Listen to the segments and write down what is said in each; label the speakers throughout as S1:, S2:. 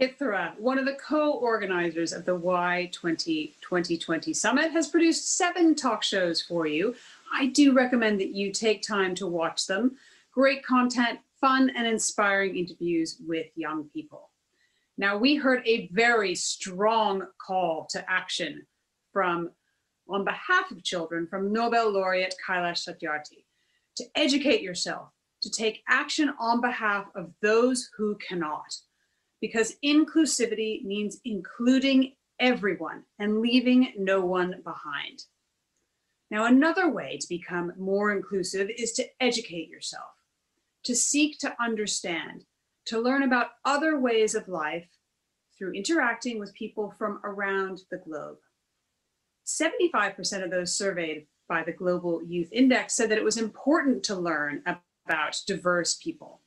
S1: Ithra, one of the co-organizers of the Y20 2020 Summit, has produced 7 talk shows for you. I do recommend that you take time to watch them. Great content, fun and inspiring interviews with young people. Now, we heard a very strong call to action on behalf of children from Nobel laureate Kailash Satyarthi to educate yourself, to take action on behalf of those who cannot. Because inclusivity means including everyone and leaving no one behind. Now, another way to become more inclusive is to educate yourself, to seek to understand, to learn about other ways of life through interacting with people from around the globe. 75% of those surveyed by the Global Youth Index said that it was important to learn about diverse people.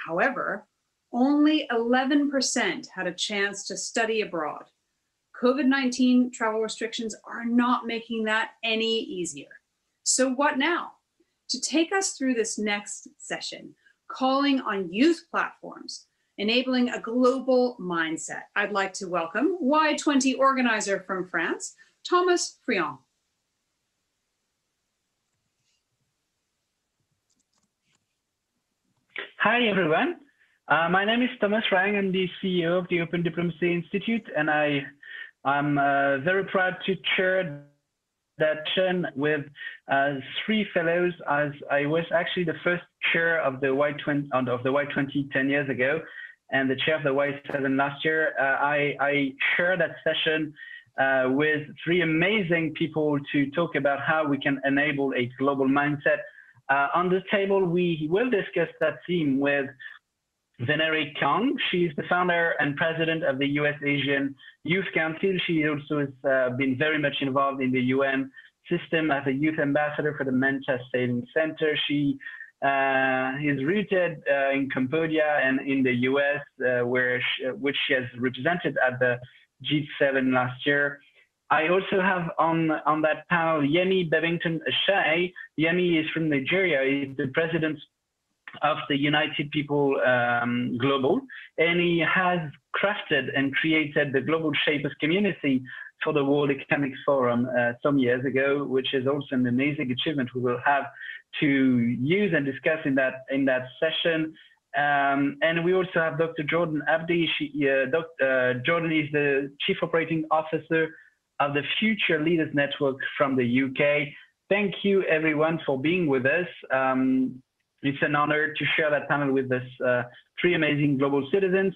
S1: However, only 11% had a chance to study abroad. COVID-19 travel restrictions are not making that any easier. So what now? To take us through this next session, calling on youth platforms, enabling a global mindset, I'd like to welcome Y20 organizer from France, Thomas Friang.
S2: Hi, everyone. My name is Thomas Friang. I'm the CEO of the Open Diplomacy Institute, and I'm very proud to chair that session with 3 fellows, as I was actually the first chair of the Y20 10 years ago, and the chair of the Y7 last year. I share that session with 3 amazing people to talk about how we can enable a global mindset. On the table, we will discuss that theme with Venery Kang. She's the founder and president of the US Asian Youth Council. She also has been very much involved in the UN system as a youth ambassador for the Mental Saving Center. She is rooted in Cambodia and in the US, which she has represented at the G7 last year. I also have on that panel Yemi Bevington Ashai. Yemi is from Nigeria. He's the president of the United People Global, and he has crafted and created the Global Shapers community for the World Economic Forum some years ago, which is also an amazing achievement we will have to use and discuss in that session. And we also have Dr. Jordan Abdi. Jordan is the Chief Operating Officer of the Future Leaders Network from the UK. Thank you, everyone, for being with us. It's an honor to share that panel with this 3 amazing global citizens.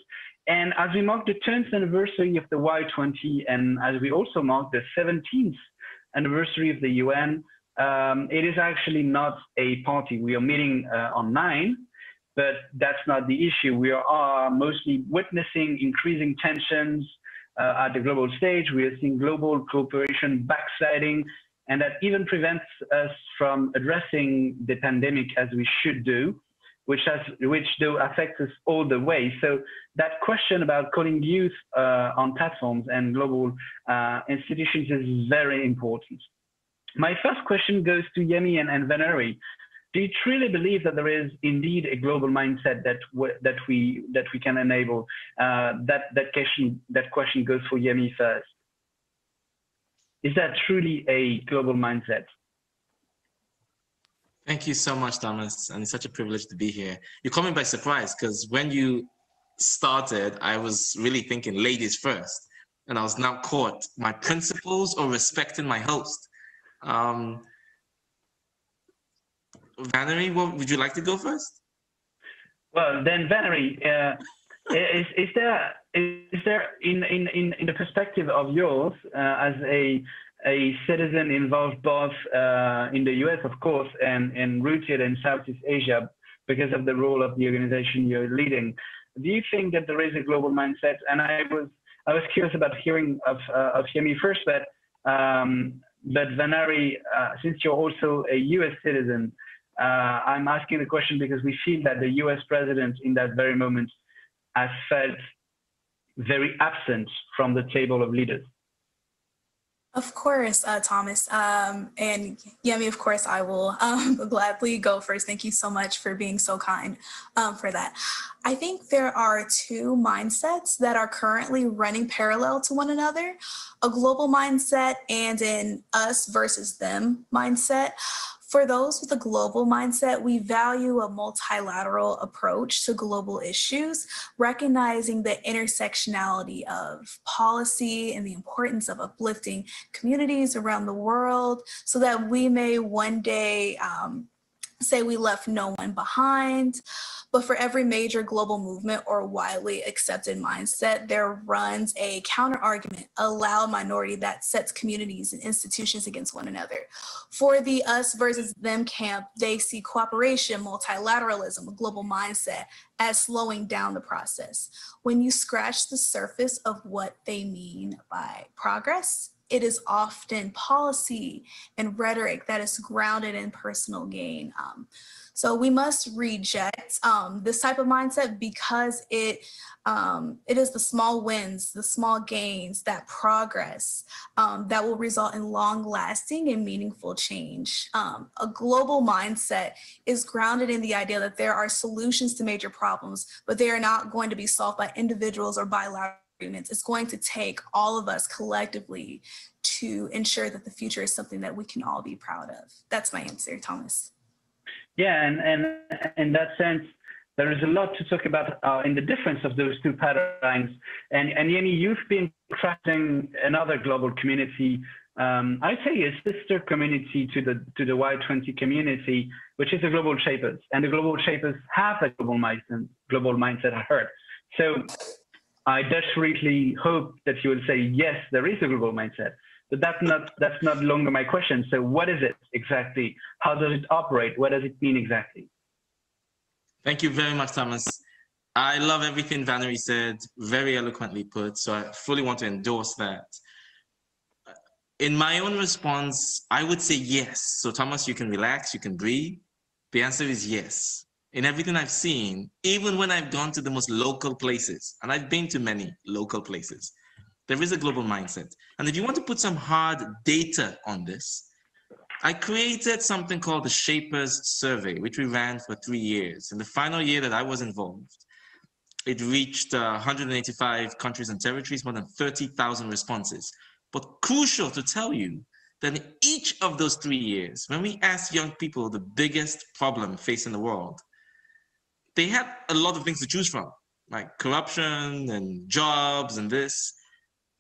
S2: And as we mark the 10th anniversary of the Y20, and as we also mark the 17th anniversary of the UN, it is actually not a party. We are meeting online, but that's not the issue. We are mostly witnessing increasing tensions at the global stage. We are seeing global cooperation backsliding, and that even prevents us from addressing the pandemic as we should do, which though affects us all the way. So that question about calling youth on platforms and global institutions is very important. My first question goes to Yemi and Venery. Do you truly believe that there is indeed a global mindset that we can enable? That question goes for Yemi first. Is that truly a global mindset?
S3: Thank you so much, Thomas, and it's such a privilege to be here. You caught me by surprise, because when you started, I was really thinking ladies first, and I was now caught. My principles or respecting my host. Venery, would you like to go first?
S2: Well, then, Venery, is there in the perspective of yours as a citizen involved both in the US, of course, and rooted in Southeast Asia because of the role of the organization you're leading, do you think that there is a global mindset? And I was curious about hearing of Yemi first, but Venery, since you're also a US citizen, I'm asking the question because we feel that the US president in that very moment has felt very absent from the table of leaders.
S4: Of course, Thomas. And Yemi, of course, I will gladly go first. Thank you so much for being so kind for that. I think there are two mindsets that are currently running parallel to one another, a global mindset and an us versus them mindset. For those with a global mindset, we value a multilateral approach to global issues, recognizing the intersectionality of policy and the importance of uplifting communities around the world so that we may one day say we left no one behind. But for every major global movement or widely accepted mindset, there runs a counter argument, a loud minority that sets communities and institutions against one another. For the us versus them camp, they see cooperation, multilateralism, a global mindset as slowing down the process. When you scratch the surface of what they mean by progress, it is often policy and rhetoric that is grounded in personal gain. So we must reject this type of mindset because it is the small wins, the small gains, that progress that will result in long-lasting and meaningful change. A global mindset is grounded in the idea that there are solutions to major problems, but they are not going to be solved by individuals or bilateral agreements. It's going to take all of us collectively to ensure that the future is something that we can all be proud of. That's my answer, Thomas.
S2: Yeah, and in that sense, there is a lot to talk about in the difference of those two paradigms. And Yemi, you've been crafting another global community. I'd say a sister community to the Y20 community, which is the Global Shapers. And the Global Shapers have a global mindset, I heard. So I desperately hope that you will say, yes, there is a global mindset. But that's not longer my question. So what is it exactly? How does it operate? What does it mean exactly?
S3: Thank you very much, Thomas. I love everything Valerie said, very eloquently put. So I fully want to endorse that. In my own response, I would say yes. So Thomas, you can relax, you can breathe. The answer is yes. In everything I've seen, even when I've gone to the most local places, and I've been to many local places, there is a global mindset. And if you want to put some hard data on this, I created something called the Shapers Survey, which we ran for 3 years. In the final year that I was involved, it reached 185 countries and territories, more than 30,000 responses. But crucial to tell you that in each of those 3 years, when we asked young people the biggest problem facing the world, they had a lot of things to choose from, like corruption and jobs and this.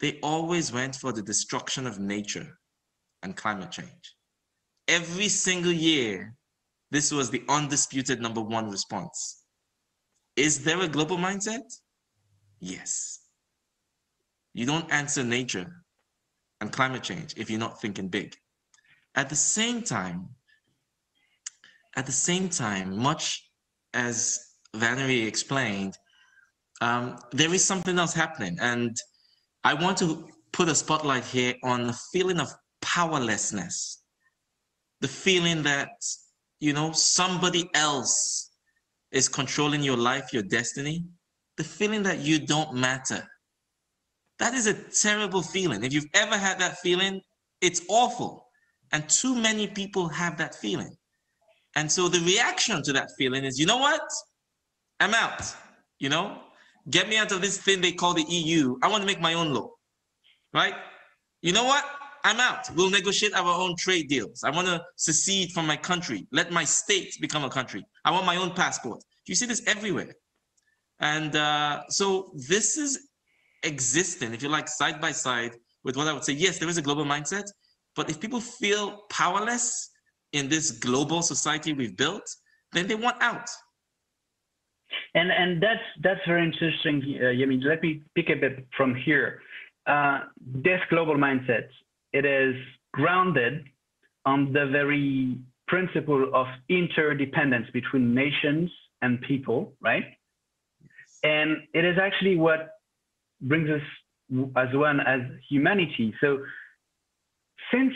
S3: They always went for the destruction of nature and climate change. Every single year, this was the undisputed #1 response. Is there a global mindset? Yes. You don't answer nature and climate change if you're not thinking big. At the same time, much as Valerie explained, there is something else happening. And I want to put a spotlight here on the feeling of powerlessness, the feeling that, somebody else is controlling your life, your destiny, the feeling that you don't matter. That is a terrible feeling. If you've ever had that feeling, it's awful. And too many people have that feeling. And so the reaction to that feeling is, you know what? I'm out, Get me out of this thing they call the EU. I want to make my own law, right? You know what? I'm out. We'll negotiate our own trade deals. I want to secede from my country. Let my state become a country. I want my own passport. You see this everywhere. And so this is existing, if you like, side by side with what I would say. Yes, there is a global mindset, but if people feel powerless in this global society we've built, then they want out.
S2: And that's very interesting, Yemi. Let me pick a bit from here. This global mindset, it is grounded on the very principle of interdependence between nations and people, right? And it is actually what brings us as one as humanity. So since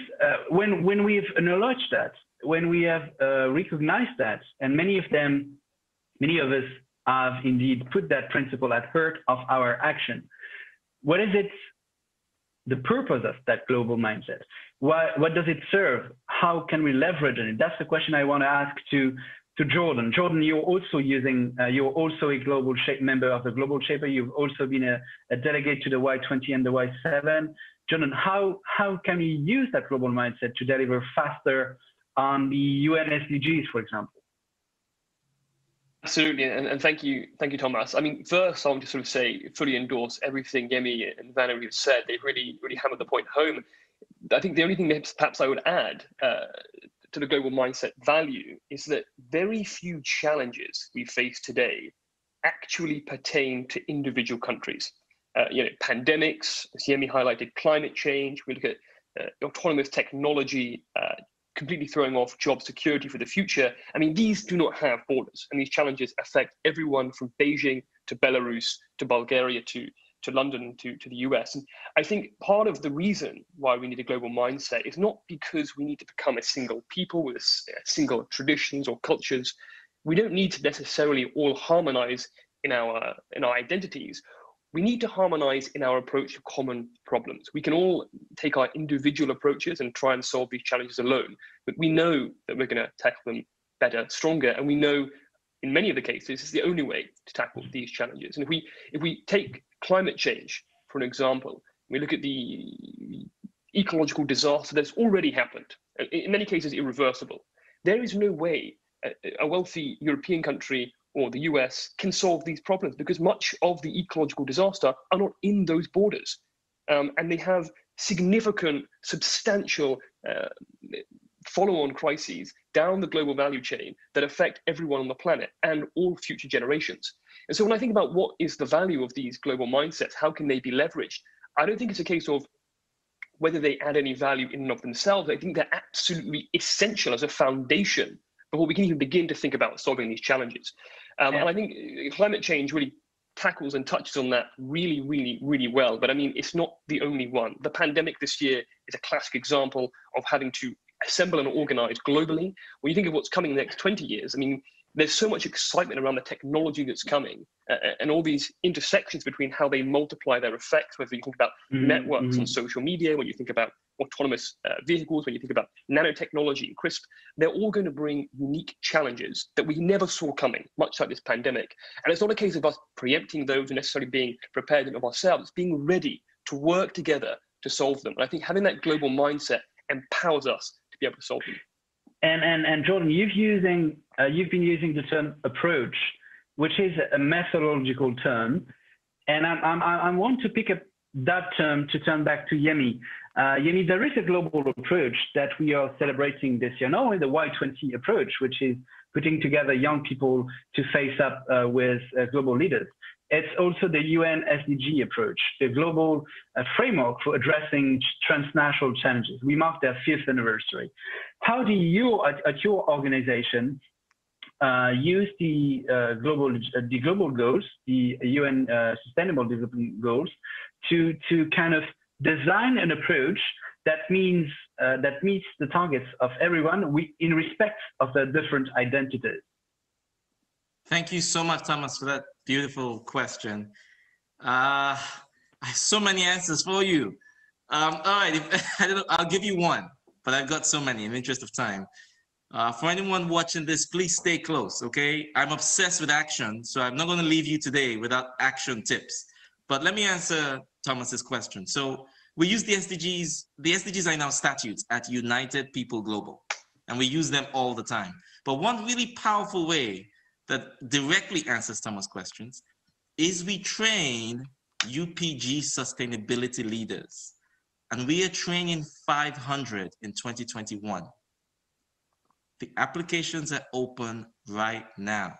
S2: when we've acknowledged that, when we have recognized that, and many of us have indeed put that principle at heart of our action, what is it the purpose of that global mindset? What does it serve? How can we leverage it? That's the question I want to ask to Jordan. Jordan, you're also a global member of the Global Shaper. You've also been a delegate to the Y20 and the Y7. Jordan, how can we use that global mindset to deliver faster on the UN SDGs, for example?
S5: Absolutely, and thank you, Thomas. I mean, first, I want to sort of say, fully endorse everything Yemi and Valerie have said. They've really hammered the point home. I think the only thing that perhaps I would add to the global mindset value is that very few challenges we face today actually pertain to individual countries. Pandemics, as Yemi highlighted, climate change. We look at autonomous technology, completely throwing off job security for the future. I mean, these do not have borders, and these challenges affect everyone from Beijing to Belarus to Bulgaria to London to the US. And I think part of the reason why we need a global mindset is not because we need to become a single people with single traditions or cultures. We don't need to necessarily all harmonize in our identities. We need to harmonize in our approach to common problems. We can all take our individual approaches and try and solve these challenges alone, but we know that we're going to tackle them better, stronger, and we know in many of the cases it's the only way to tackle these challenges. And if we take climate change, for an example, we look at the ecological disaster that's already happened, in many cases irreversible. There is no way a wealthy European country or the US can solve these problems because much of the ecological disaster are not in those borders. And they have significant, substantial follow-on crises down the global value chain that affect everyone on the planet and all future generations. And so when I think about what is the value of these global mindsets, how can they be leveraged? I don't think it's a case of whether they add any value in and of themselves. I think they're absolutely essential as a foundation before we can even begin to think about solving these challenges. And I think climate change really tackles and touches on that really, really, really well. But I mean, it's not the only one. The pandemic this year is a classic example of having to assemble and organize globally. When you think of what's coming in the next 20 years, I mean, there's so much excitement around the technology that's coming and all these intersections between how they multiply their effects, whether you think about networks on social media, when you think about autonomous vehicles, when you think about nanotechnology and CRISP, they're all going to bring unique challenges that we never saw coming, much like this pandemic. And it's not a case of us preempting those and necessarily being prepared of ourselves. It's being ready to work together to solve them. And I think having that global mindset empowers us to be able to solve them.
S2: And Jordan, you've been using the term approach, which is a methodological term, and I want to pick up that term to turn back to Yemi. Yemi, there is a global approach that we are celebrating this year, not only the Y20 approach, which is putting together young people to face up with global leaders. It's also the UN SDG approach, the global framework for addressing transnational challenges. We mark their 5th anniversary. How do you, at your organization, use the global goals, the UN Sustainable Development Goals, to kind of design an approach that means that meets the targets of everyone in respect of their different identities?
S3: Thank you so much, Thomas, for that beautiful question. I have so many answers for you. All right, I'll give you one, but I've got so many in the interest of time. For anyone watching this, please stay close, okay? I'm obsessed with action, so I'm not going to leave you today without action tips. But let me answer Thomas's question. So we use the SDGs. The SDGs are in our statutes at United People Global, and we use them all the time. But one really powerful way that directly answers Thomas' questions is we train UPG sustainability leaders, and we are training 500 in 2021. The applications are open right now.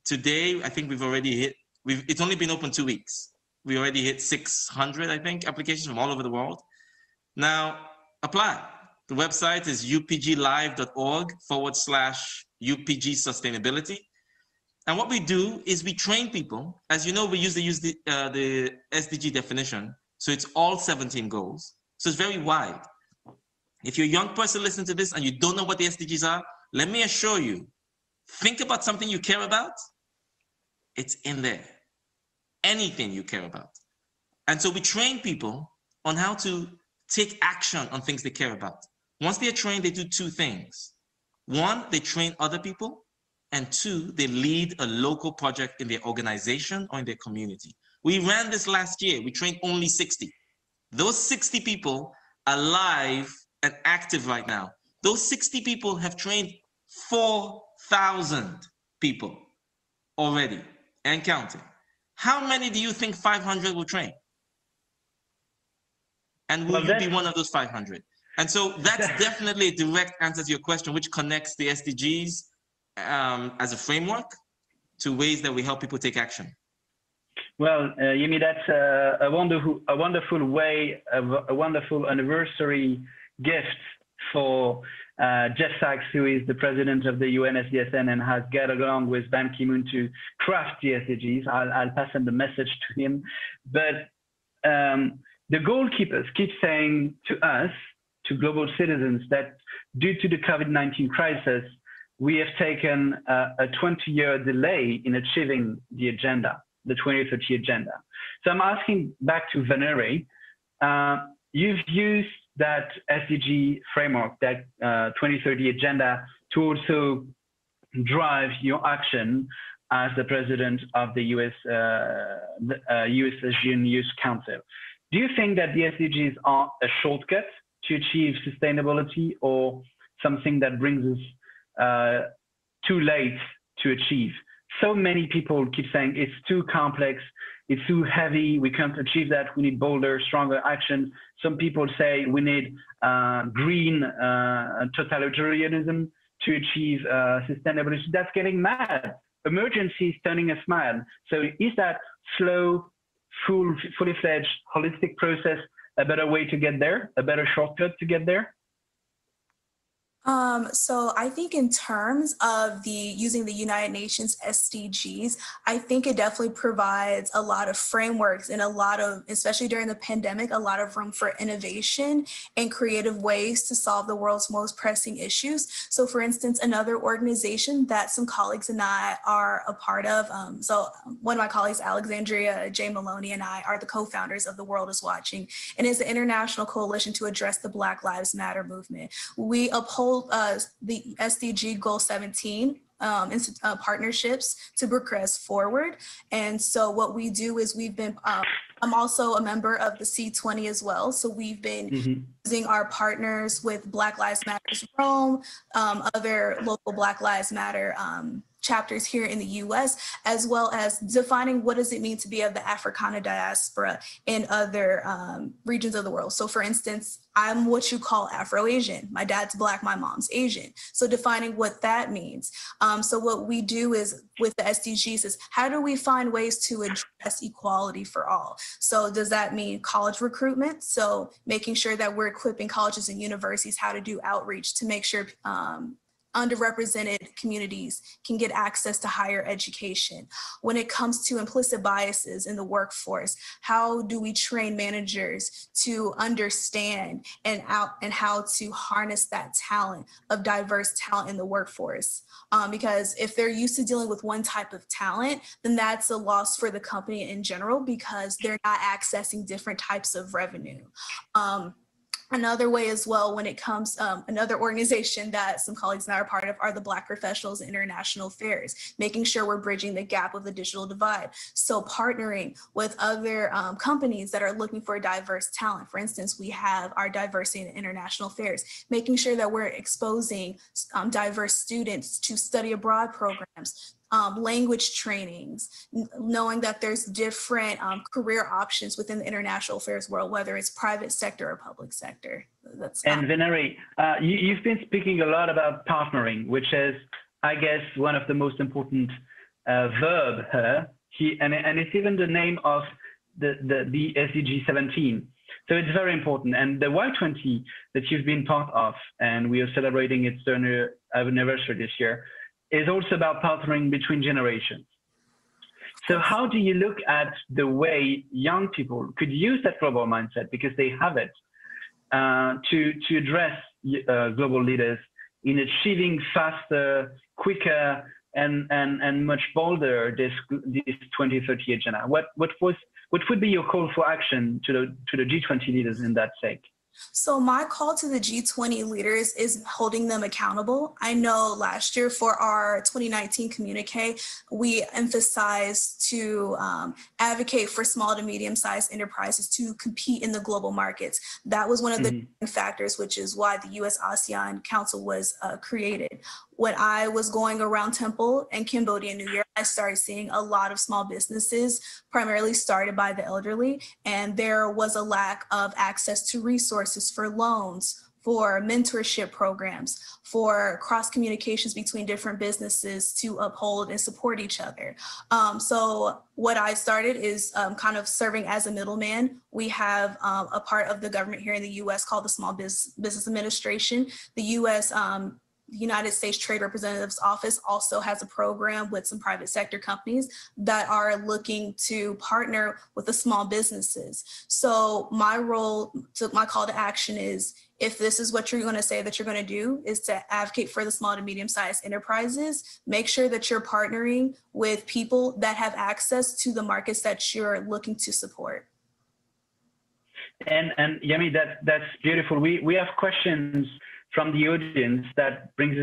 S3: Today, I think we've already hit, it's only been open 2 weeks. We already hit 600, I think, applications from all over the world. Now, apply. The website is upglive.org/UPG sustainability. And what we do is we train people. As you know, we use the SDG definition. So it's all 17 goals. So it's very wide. If you're a young person listening to this and you don't know what the SDGs are, let me assure you, think about something you care about. It's in there. Anything you care about. And so we train people on how to take action on things they care about. Once they're trained, they do two things. One, they train other people, and two, they lead a local project in their organization or in their community. We ran this last year. We trained only 60. Those 60 people are live and active right now. Those 60 people have trained 4,000 people already and counting. How many do you think 500 will train? And will you be one of those 500? And so that's definitely a direct answer to your question, which connects the SDGs as a framework to ways that we help people take action.
S2: Well, Yemi, that's a wonderful way, a wonderful anniversary gift for Jeff Sachs, who is the president of the UN SDSN and has gathered along with Ban Ki-moon to craft the SDGs. I'll pass on the message to him. But the goalkeepers keep saying to us, to global citizens, that due to the COVID-19 crisis, we have taken a 20-year delay in achieving the agenda, the 2030 agenda. So I'm asking back to Venery. You've used that SDG framework, that 2030 agenda, to also drive your action as the president of the US Asian Youth Council. Do you think that the SDGs are a shortcut to achieve sustainability, or something that brings us too late to achieve? So many people keep saying it's too complex, it's too heavy, we can't achieve that, we need bolder, stronger action. Some people say we need green totalitarianism to achieve sustainability. That's getting mad. Emergency is turning us mad. So is that slow, fully fledged, holistic process a better way to get there, a better shortcut to get there?
S4: So I think in terms of using the United Nations SDGs, I think it definitely provides a lot of frameworks and a lot of, especially during the pandemic, a lot of room for innovation and creative ways to solve the world's most pressing issues. So for instance, another organization that some colleagues and I are a part of, so one of my colleagues, Alexandria J. Maloney, and I are the co-founders of The World is Watching, and is an international coalition to address the Black Lives Matter movement. We uphold the SDG Goal 17 partnerships to progress forward. And so what we do is we've been, I'm also a member of the C20 as well. So we've been using our partners with Black Lives Matter Rome, other local Black Lives Matter chapters here in the US, as well as defining what does it mean to be of the Africana diaspora in other regions of the world. So for instance, I'm what you call Afro-Asian. My dad's Black, my mom's Asian. So defining what that means. So what we do is with the SDGs is how do we find ways to address equality for all? So does that mean college recruitment? So making sure that we're equipping colleges and universities how to do outreach to make sure underrepresented communities can get access to higher education. When it comes to implicit biases in the workforce, how do we train managers to understand and how to harness that talent of diverse talent in the workforce? Because if they're used to dealing with one type of talent, then that's a loss for the company in general because they're not accessing different types of revenue. Another way as well, when it comes, another organization that some colleagues and I are part of are the Black Professionals in International Affairs, making sure we're bridging the gap of the digital divide. So partnering with other companies that are looking for diverse talent. For instance, we have our Diversity in International Affairs, making sure that we're exposing diverse students to study abroad programs, language trainings, knowing that there's different career options within the international affairs world, whether it's private sector or public sector.
S2: And Venery, you've been speaking a lot about partnering, which is, I guess, one of the most important verb here. And it's even the name of the SDG 17. So it's very important. And the Y20 that you've been part of, and we are celebrating its anniversary this year, is also about partnering between generations. So how do you look at the way young people could use that global mindset, because they have it, to address global leaders in achieving faster, quicker, and much bolder this 2030 agenda? What what would be your call for action to the G20 leaders in that sake?
S4: So my call to the G20 leaders is holding them accountable. I know last year for our 2019 communique, we emphasized to advocate for small to medium-sized enterprises to compete in the global markets. That was one of the factors, which is why the US-ASEAN Council was created. When I was going around Temple and Cambodia, New Year, I started seeing a lot of small businesses, primarily started by the elderly, and there was a lack of access to resources for loans, for mentorship programs, for cross communications between different businesses to uphold and support each other. So what I started is kind of serving as a middleman. We have a part of the government here in the US called the Small Business Administration. The US United States Trade Representative's Office also has a program with some private sector companies that are looking to partner with the small businesses. So my call to action is, if this is what you're going to say that you're going to do, is to advocate for the small to medium-sized enterprises, make sure that you're partnering with people that have access to the markets that you're looking to support.
S2: And Yemi, that's beautiful. We have questions from the audience that brings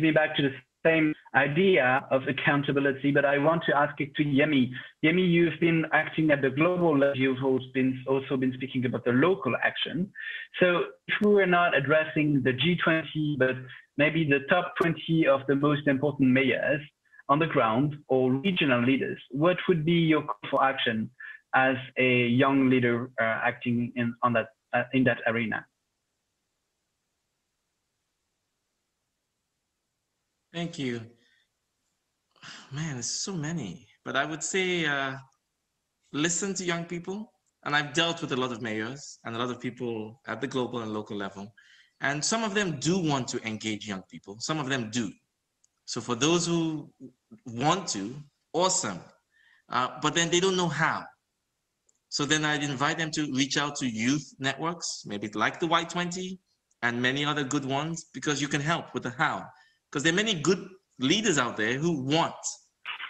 S2: me back to the same idea of accountability, but I want to ask it to Yemi. Yemi, you've been acting at the global level. You've also been speaking about the local action. So if we were not addressing the G20, but maybe the top 20 of the most important mayors on the ground or regional leaders, what would be your call for action as a young leader acting in that arena?
S3: Thank you. Man, there's so many. But I would say listen to young people. And I've dealt with a lot of mayors and a lot of people at the global and local level. And some of them do want to engage young people. Some of them do. So for those who want to, awesome. But then they don't know how. So then I'd invite them to reach out to youth networks, maybe like the Y20 and many other good ones, because you can help with the how. Because there are many good leaders out there who want,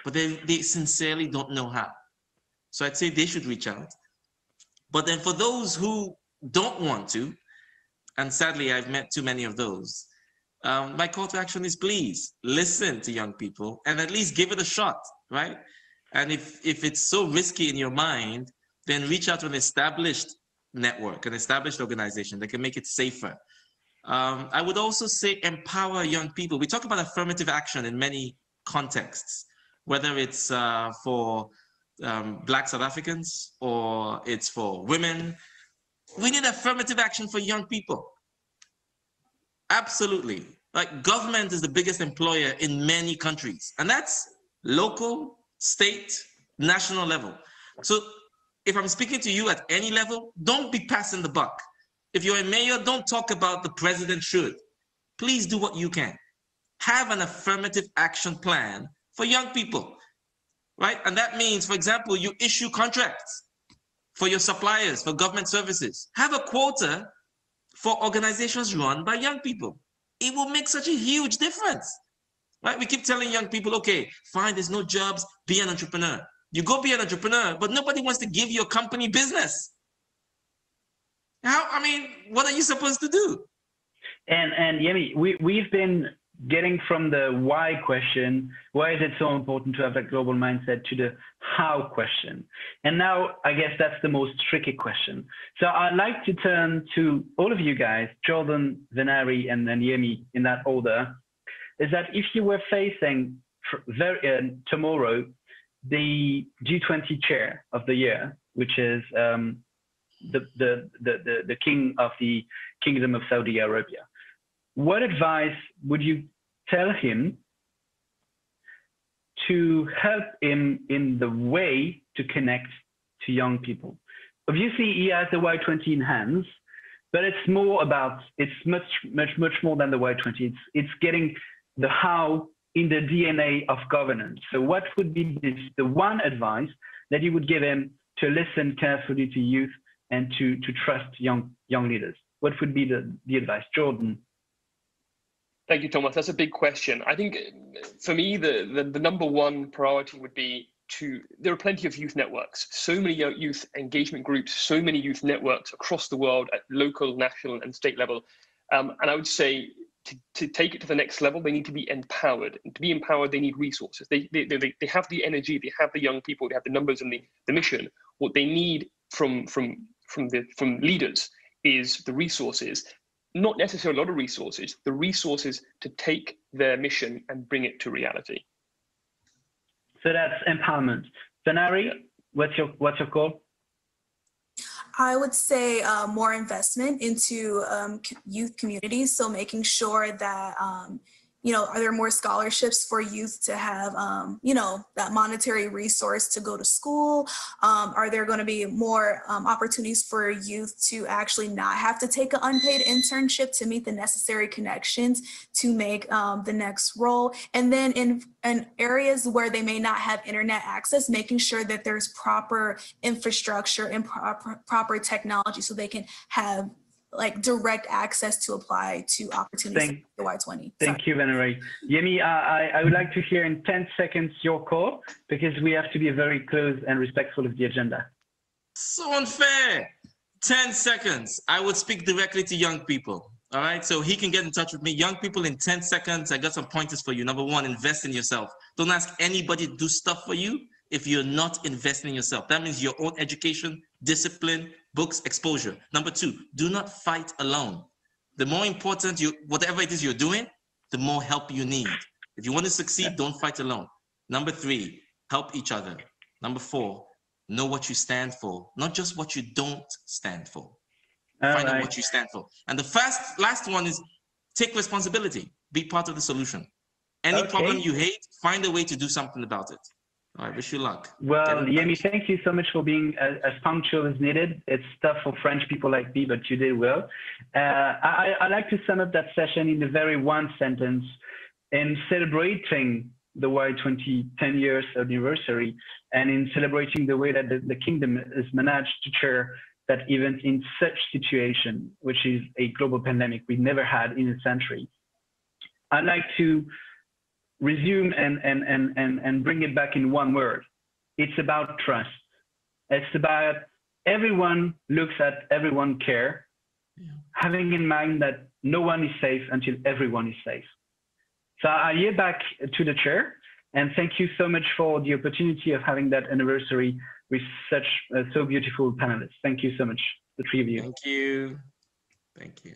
S3: but they sincerely don't know how. So I'd say they should reach out. But then for those who don't want to, and sadly I've met too many of those, my call to action is please listen to young people and at least give it a shot, right? And if it's so risky in your mind, then reach out to an established network, an established organization that can make it safer. I would also say empower young people. We talk about affirmative action in many contexts, whether it's for Black South Africans or it's for women. We need affirmative action for young people. Absolutely. Like, government is the biggest employer in many countries, and that's local, state, national level. So if I'm speaking to you at any level, don't be passing the buck. If you're a mayor, don't talk about the president should. Please do what you can. Have an affirmative action plan for young people, right? And that means, for example, you issue contracts for your suppliers, for government services. Have a quota for organizations run by young people. It will make such a huge difference, right? We keep telling young people, okay, fine, there's no jobs, be an entrepreneur. You go be an entrepreneur, but nobody wants to give your company business. What are you supposed to do?
S2: And Yemi, we've been getting from the why question, why is it so important to have that global mindset, to the how question. And now I guess that's the most tricky question. So I'd like to turn to all of you guys, Jordan, Venari, and then Yemi in that order, is that if you were facing tomorrow the G20 chair of the year, which is the king of the Kingdom of Saudi Arabia, what advice would you tell him to help him in the way to connect to young people? Obviously, he has the Y20 in hands, but it's more about, it's much more than the Y20. It's getting the how in the DNA of governance. So what would be the one advice that you would give him to listen carefully to youth and to trust young leaders? What would be the advice? Jordan.
S5: Thank you, Thomas. That's a big question. I think for me, the number one priority would be there are plenty of youth networks, so many youth engagement groups, so many youth networks across the world at local, national, and state level. And I would say to take it to the next level, they need to be empowered. And to be empowered, they need resources. They have the energy, they have the young people, they have the numbers and the mission. What they need from leaders is the resources, not necessarily a lot of resources, the resources to take their mission and bring it to reality.
S2: So that's empowerment. Zanari, what's your call?
S4: I would say more investment into youth communities. So making sure that, are there more scholarships for youth to have, that monetary resource to go to school? Are there going to be more opportunities for youth to actually not have to take an unpaid internship to meet the necessary connections to make the next role? And then in areas where they may not have internet access, making sure that there's proper infrastructure and proper technology so they can have direct access to apply to opportunities like the Y20.
S2: Thank you, Venerate. Yemi, I would like to hear in 10 seconds your call, because we have to be very close and respectful of the agenda.
S3: So unfair. 10 seconds. I would speak directly to young people. All right, so he can get in touch with me. Young people, in 10 seconds, I got some pointers for you. Number one, invest in yourself. Don't ask anybody to do stuff for you if you're not investing in yourself. That means your own education, discipline, books, exposure. Number two, do not fight alone. The more important whatever it is you're doing, the more help you need. If you want to succeed, don't fight alone. Number three, help each other. Number four, know what you stand for, not just what you don't stand for. Find out what you stand for. And the last one is take responsibility. Be part of the solution. Any problem you hate, find a way to do something about it. All right, wish you luck.
S2: Well, Yemi, thank you so much for being as punctual as needed. It's tough for French people like me, but you did well. I like to sum up that session in a very one sentence. In celebrating the Y20 10 years anniversary, and in celebrating the way that the kingdom has managed to chair that event in such situation, which is a global pandemic we never had in a century, I'd like to resume and bring it back in one word. It's about trust. It's about everyone looks at everyone care, having in mind that no one is safe until everyone is safe. So I yield back to the chair, and thank you so much for the opportunity of having that anniversary with such so beautiful panelists. Thank you so much, the three of you.
S3: Thank you. Thank you.